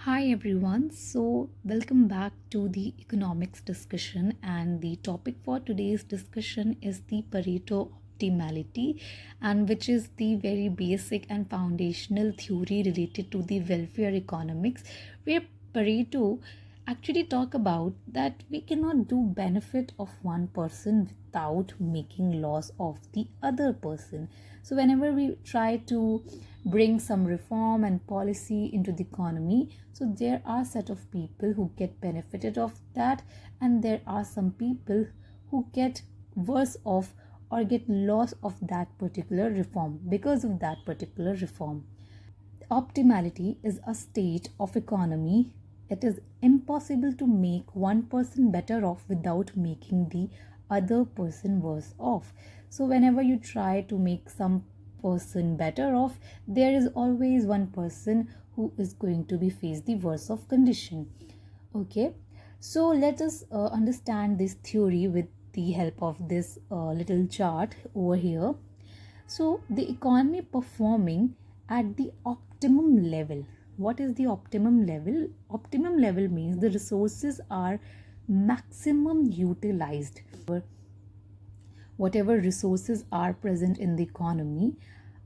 Hi everyone. So, welcome back to the economics discussion, and the topic for today's discussion is the Pareto optimality, and which is the very basic and foundational theory related to the welfare economics, where Pareto actually talk about that we cannot do benefit of one person without making loss of the other person. So whenever we try to bring some reform and policy into the economy, so there are set of people who get benefited of that, and there are some people who get worse off or get loss of that particular reform because of that particular reform. Optimality is a state of economy. It is impossible to make one person better off without making the other person worse off. So whenever you try to make some person better off, there is always one person who is going to be face the worst of condition. Okay, so let us understand this theory with the help of this little chart over here. So the economy performing at the optimum level. What is the optimum level? Optimum level means the resources are maximum utilized. Whatever resources are present in the economy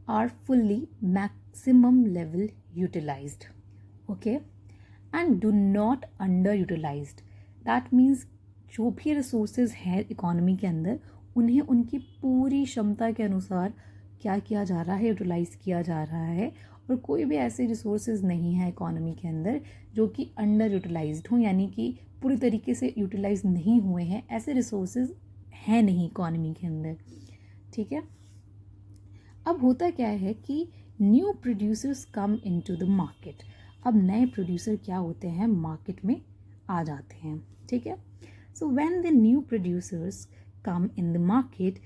are fully maximum level utilized. Okay, and do not underutilized. That means जो भी resources हैं economy के अंदर उन्हें उनकी पूरी क्षमता के अनुसार क्या किया जा रहा है, यूटिलाइज किया जा रहा है, और कोई भी ऐसे रिसोर्सेज नहीं है इकोनॉमी के अंदर जो कि अंडर यूटिलाइज्ड हों, यानी कि पूरी तरीके से यूटिलाइज नहीं हुए हैं। ऐसे रिसोर्सेज हैं नहीं इकोनॉमी के अंदर। ठीक है, अब होता क्या है कि new producers come into the market. अब नए प्रोड्यूसर क्या होते हैं, मार्केट में आ जाते हैं। ठीक है, so when the new producers come in the market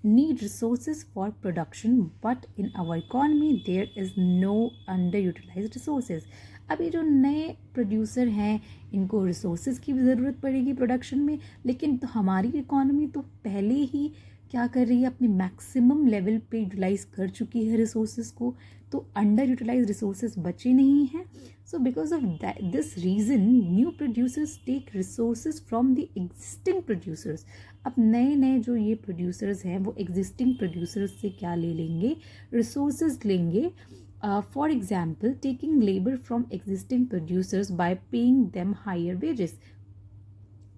need resources for production, but in our economy there is no underutilized resources. अब ये जो नए प्रोड्यूसर हैं इनको रिसोर्सेज की भी ज़रूरत पड़ेगी प्रोडक्शन में, लेकिन तो हमारी इकोनॉमी तो पहले ही क्या कर रही है, अपनी मैक्सिमम लेवल पे यूटिलाइज कर चुकी है रिसोर्सेज को, तो अंडर यूटिलाइज रिसोर्सेज बचे नहीं हैं। So because of this reason new producers take resources from the existing producers. अब नए नए जो ये प्रोड्यूसर्स हैं वो एग्जिस्टिंग प्रोड्यूसर्स से क्या ले लेंगे, रिसोर्सेज लेंगे। For example taking labour from existing producers by paying them higher wages.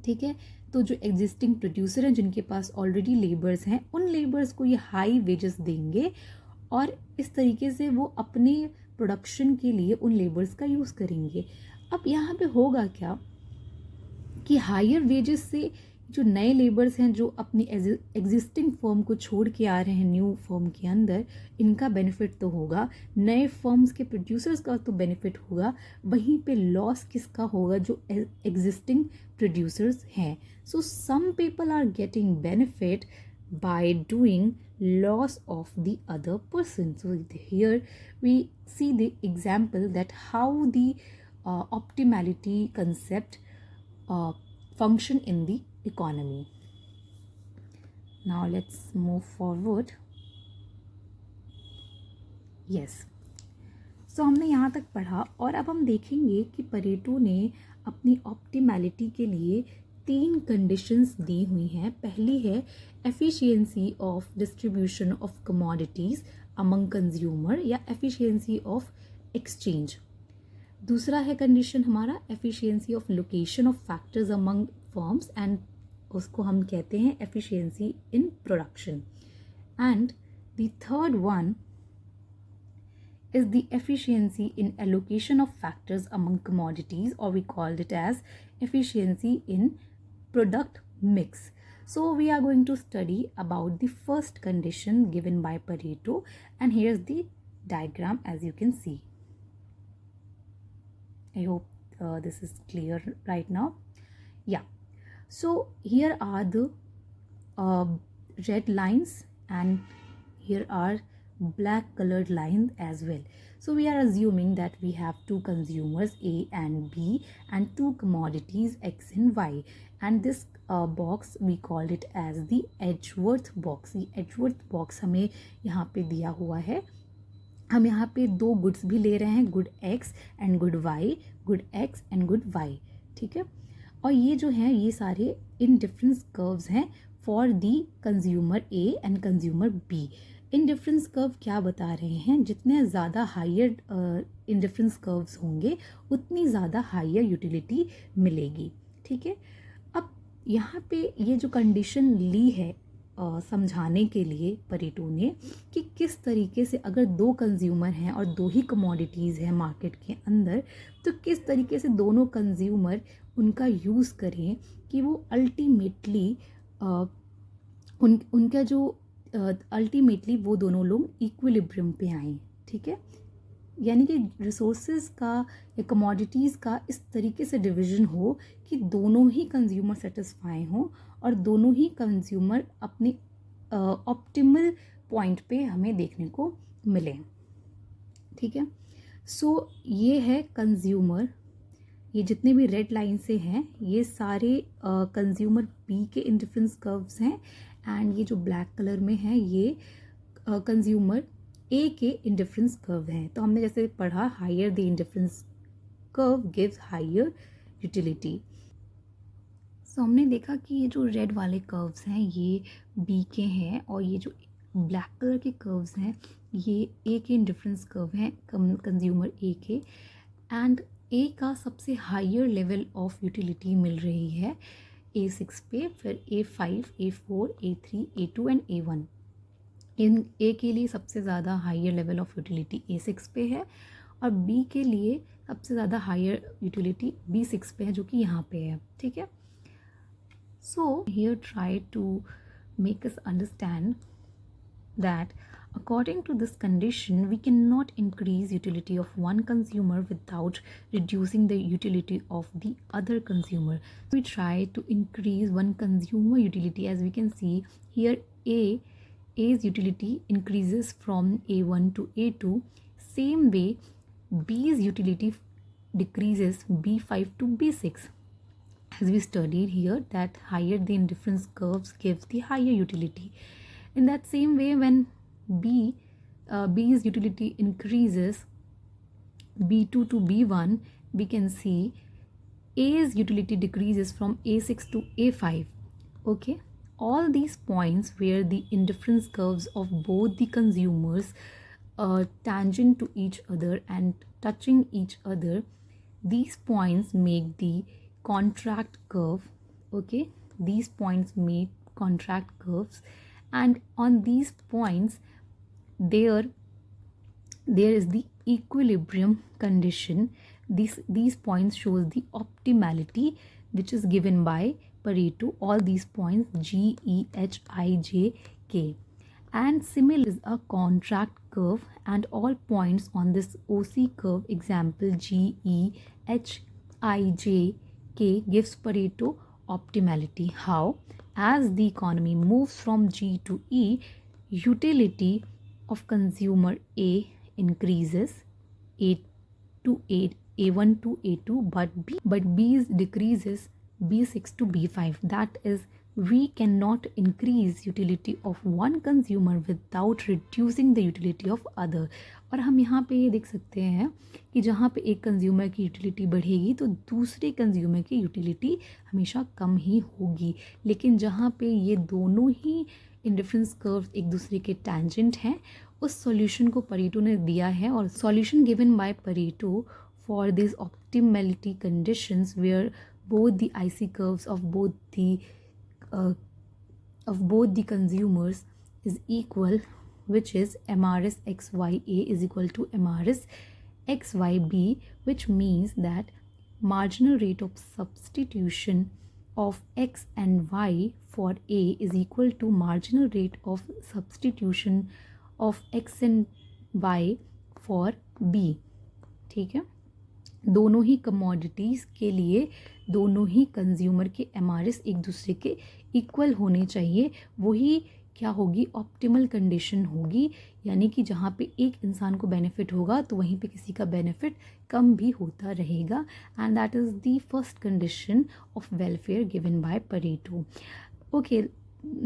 ठीक है, तो जो एग्जिस्टिंग प्रोड्यूसर हैं जिनके पास ऑलरेडी लेबर्स हैं, उन लेबर्स को ये हाई वेजेस देंगे और इस तरीके से वो अपने प्रोडक्शन के लिए उन लेबर्स का यूज़ करेंगे। अब यहाँ पे होगा क्या कि हायर वेजेस से जो नए लेबर्स हैं जो अपनी एग्जिस्टिंग फर्म को छोड़ के आ रहे हैं न्यू फर्म के अंदर, इनका बेनिफिट तो होगा, नए फर्म्स के प्रोड्यूसर्स का तो बेनिफिट होगा, वहीं पे लॉस किसका होगा, जो एग्जिस्टिंग प्रोड्यूसर्स हैं। So some people are getting benefit by doing loss of the other person. So here we see the example that how the optimality concept function in the economy. Now let's move forward. Yes, so हमने यहाँ तक पढ़ा और अब हम देखेंगे कि Pareto ने अपनी ऑप्टिमैलिटी के लिए 3 कंडीशंस दी हुई हैं। पहली है efficiency of distribution of commodities among consumer या एफिशिएंसी ऑफ एक्सचेंज। दूसरा है कंडीशन हमारा efficiency of location of factors among firms, and उसको हम कहते हैं efficiency in production. And the third one is the efficiency in allocation of factors among commodities, or we called it as efficiency in product mix. So we are going to study about the first condition given by Pareto, and here's the diagram as you can see. I hope this is clear right now. Yeah, so here are the red lines and here are black colored lines as well. So we are assuming that we have 2 consumers A and B and 2 commodities X and Y, and this box we called it as the Edgeworth box. ये Edgeworth box हमें यहाँ पे दिया हुआ है हम यहाँ पे दो गुड्स भी ले रहे हैं, good X and good Y, good X and good Y, ठीक है। और ये जो हैं ये सारे इंडिफरेंस कर्व्स हैं for the consumer A and consumer B. Indifference curve क्या बता रहे हैं, जितने ज़्यादा हायर इंडिफरेंस कर्व्स होंगे उतनी ज़्यादा हायर यूटिलिटी मिलेगी, ठीक है। अब यहाँ पे ये जो कंडीशन ली है समझाने के लिए परेटो ने कि किस तरीके से अगर दो कंज्यूमर हैं और दो ही कमोडिटीज़ हैं मार्केट के अंदर, तो किस तरीके से दोनों कंज्यूमर उनका यूज़ करें कि वो अल्टीमेटली उनका जो अल्टीमेटली वो दोनों लोग इक्विलिब्रियम पे आएँ, ठीक है। यानी कि रिसोर्सेज का या कमोडिटीज़ का इस तरीके से डिवीज़न हो कि दोनों ही कंज्यूमर सेटिस्फाई हों और दोनों ही कंज्यूमर अपने ऑप्टिमल पॉइंट पे हमें देखने को मिले, ठीक है। सो ये है कंज्यूमर, ये जितने भी रेड लाइन से हैं ये सारे कंज्यूमर बी के इंडिफरेंस कर्व्स हैं, एंड ये जो ब्लैक कलर में है ये कंज्यूमर ए के इंडिफरेंस कर्व हैं। तो हमने जैसे पढ़ा, higher the indifference curve gives higher utility. So हमने देखा कि ये जो रेड वाले कर्व्स हैं ये बी के हैं, और ये जो ब्लैक कलर के कर्व्स हैं ये ए के इंडिफरेंस कर्व हैं कंज्यूमर ए के, एंड ए का सबसे हायर लेवल ऑफ यूटिलिटी मिल रही है A6 पे, फिर A5, A4, A3, A2 and A1। इन ए के लिए सबसे ज़्यादा higher level of utility A6 पे है, और बी के लिए सबसे ज़्यादा हायर यूटिलिटी B6 पे है, जो कि यहाँ पे है, ठीक है। So here try to make us understand that according to this condition we cannot increase utility of one consumer without reducing the utility of the other consumer. We try to increase one consumer utility. As we can see here, A's utility increases from A1 to A2. Same way B's utility decreases B5 to B6. As we studied here that higher the indifference curves gives the higher utility. In that same way, when B's utility increases B2 to B1, we can see A's utility decreases from A6 to A5. Okay, all these points where the indifference curves of both the consumers tangent to each other and touching each other, these points make the contract curve. Okay, these points make contract curves, and on these points there is the equilibrium condition. These points shows the optimality which is given by Pareto, all these points G, E, H, I, J, K. And similar is a contract curve, and all points on this OC curve, example G, E, H, I, J, K, gives Pareto optimality. How? As the economy moves from G to E, utility of consumer A increases, A to A1 to A2, but B's decreases, B6 to B5. That is, we cannot increase utility of one consumer without reducing the utility of other. और हम यहाँ पे ये देख सकते हैं कि जहाँ पे एक कंज्यूमर की यूटिलिटी बढ़ेगी तो दूसरे कंज्यूमर की यूटिलिटी हमेशा कम ही होगी, लेकिन जहाँ पे ये दोनों ही इंडिफरेंस कर्व एक दूसरे के टैंजेंट हैं, उस सॉल्यूशन को परेटो ने दिया है। और solution given by Pareto for this optimality conditions where both the IC curves of both the consumers is equal, which is MRS XYA is equal to MRS XYB, which means that marginal rate of substitution of X and Y for A is equal to marginal rate of substitution of X and Y for B. ठीक है, दोनों ही commodities के लिए दोनों ही consumer के MRS एक दूसरे के इक्वल होने चाहिए, वही क्या होगी, ऑप्टिमल कंडीशन होगी। यानी कि जहाँ पे एक इंसान को बेनिफिट होगा तो वहीं पे किसी का बेनिफिट कम भी होता रहेगा, and that is the first condition of welfare given by Pareto. Okay,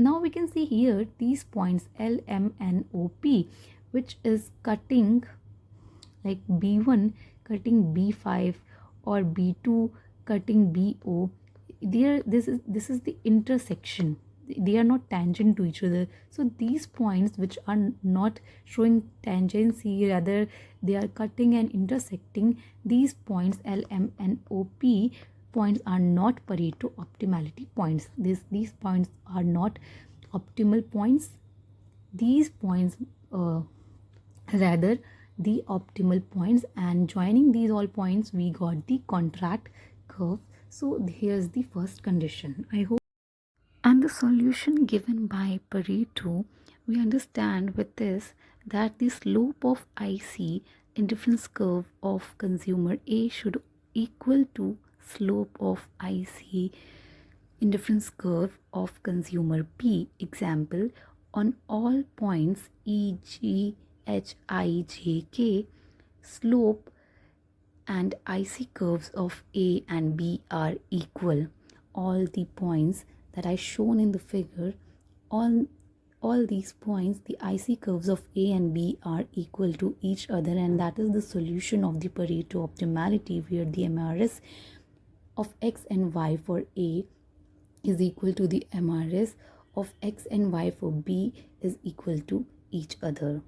now we can see here these points L, M, N, O, P, which is cutting, like B1 cutting B5 or B2 cutting BO. There, this is the intersection. They are not tangent to each other. So these points which are not showing tangency, rather they are cutting and intersecting, these points L, M and OP points are not Pareto optimality points. These points are not optimal points. These points rather the optimal points, and joining these all points we got the contract curve. So here's the first condition. I hope. And the solution given by Pareto, we understand with this that the slope of IC indifference curve of consumer A should equal to slope of IC indifference curve of consumer B. Example, on all points E, G, H, I, J, K, slope and IC curves of A and B are equal. All the points that are shown in the figure, all these points, the IC curves of A and B are equal to each other, and that is the solution of the Pareto optimality, where the MRS of X and Y for A is equal to the MRS of X and Y for B is equal to each other.